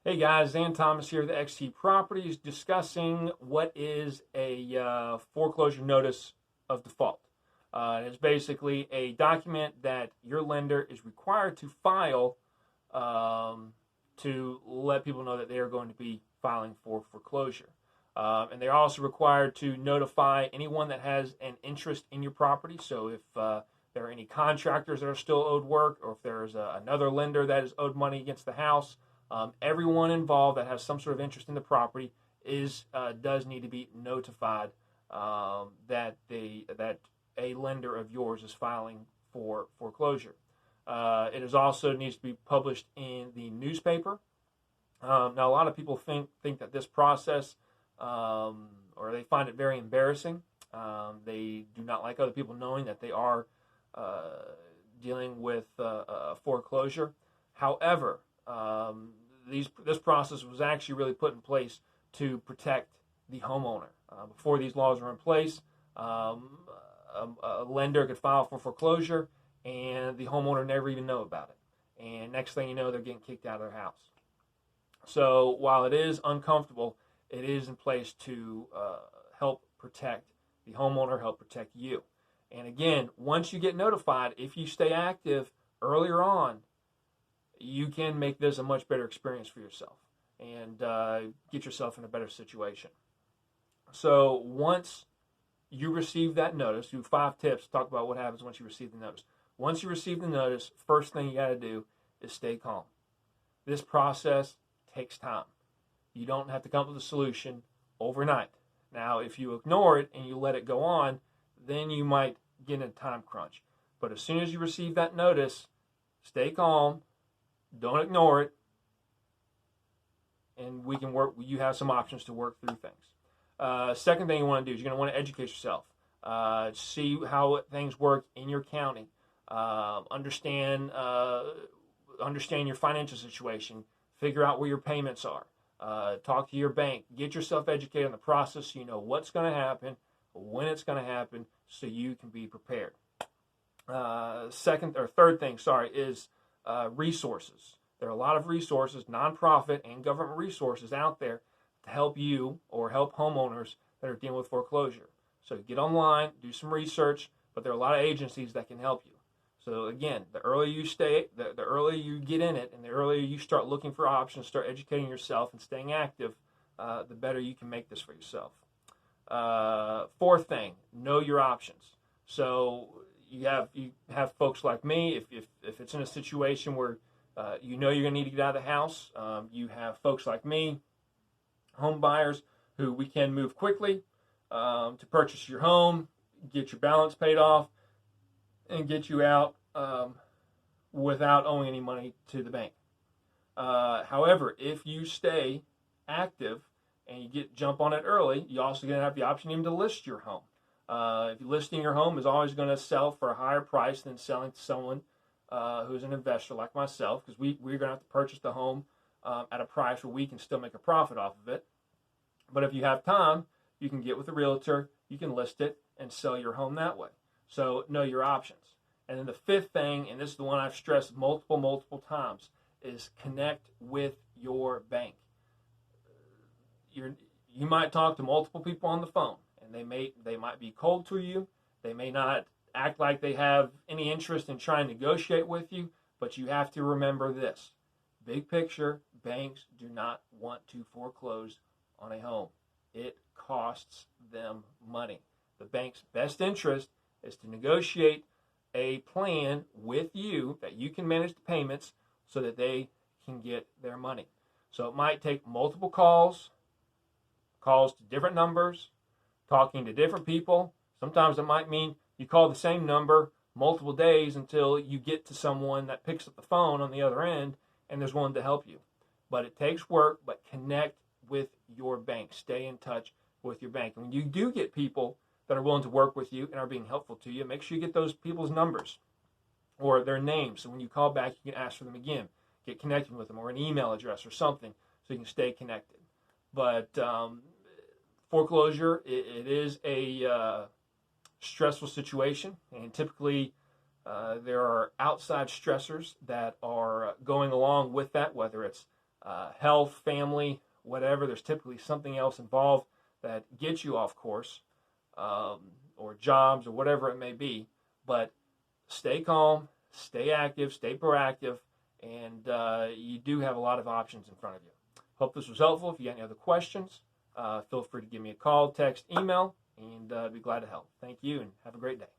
Hey guys, Zan Thomas here with XT Properties discussing what is a foreclosure notice of default. It's basically a document that your lender is required to file to let people know that they are going to be filing for foreclosure. And they're also required to notify anyone that has an interest in your property. So if there are any contractors that are still owed work, or if there's another lender that is owed money against the house, everyone involved that has some sort of interest in the property does need to be notified that a lender of yours is filing for foreclosure. It is also needs to be published in the newspaper. Now, a lot of people think that this process, or they find it very embarrassing. They do not like other people knowing that they are dealing with foreclosure. However, this process was actually really put in place to protect the homeowner. Before these laws were in place, a lender could file for foreclosure and the homeowner never even know about it. And next thing you know, they're getting kicked out of their house. So while it is uncomfortable, it is in place to help protect the homeowner, help protect you. And again, once you get notified, if you stay active earlier on, you can make this a much better experience for yourself and get yourself in a better situation. So once you receive that notice, do 5 tips to talk about what happens once you receive the notice. Once you receive the notice, first thing you got to do is stay calm. This process takes time. You don't have to come up with a solution overnight. Now, if you ignore it and you let it go on, then you might get in a time crunch. But as soon as you receive that notice, stay calm. Don't ignore it, and we can work. You have some options to work through things. Second thing you want to do is you're going to want to educate yourself. See how things work in your county. Understand your financial situation. Figure out where your payments are. Talk to your bank. Get yourself educated on the process so you know what's going to happen, when it's going to happen, so you can be prepared. Third thing, is resources. There are a lot of resources, nonprofit and government resources out there to help you or help homeowners that are dealing with foreclosure. So get online, do some research, but there are a lot of agencies that can help you. So again, the earlier you stay, the earlier you get in it, and the earlier you start looking for options, start educating yourself and staying active, the better you can make this for yourself. Fourth thing, know your options. So you have folks like me. If it's in a situation where you know you're going to need to get out of the house, you have folks like me, home buyers, who we can move quickly to purchase your home, get your balance paid off, and get you out without owing any money to the bank. However, if you stay active and you jump on it early, you also going to have the option even to list your home. If you're listing your home is always going to sell for a higher price than selling to someone who's an investor like myself, because we're going to have to purchase the home at a price where we can still make a profit off of it. But if you have time, you can get with a realtor, you can list it, and sell your home that way. So know your options. And then the fifth thing, and this is the one I've stressed multiple times, is connect with your bank. You might talk to multiple people on the phone, and they might be cold to you. They may not act like they have any interest in trying to negotiate with you, but you have to remember this. Big picture, banks do not want to foreclose on a home. It costs them money. The bank's best interest is to negotiate a plan with you that you can manage the payments so that they can get their money. So it might take multiple calls to different numbers, talking to different people. Sometimes it might mean you call the same number multiple days until you get to someone that picks up the phone on the other end and there's one to help you. But it takes work, but connect with your bank. Stay in touch with your bank. And when you do get people that are willing to work with you and are being helpful to you, make sure you get those people's numbers or their names. So when you call back, you can ask for them again. Get connected with them, or an email address or something so you can stay connected. But foreclosure, it is a stressful situation, and typically there are outside stressors that are going along with that, whether it's health, family, whatever. There's typically something else involved that gets you off course, or jobs or whatever it may be. But stay calm, stay active, stay proactive, and you do have a lot of options in front of you. Hope this was helpful. If you got any other questions, feel free to give me a call, text, email, and be glad to help. Thank you, and have a great day.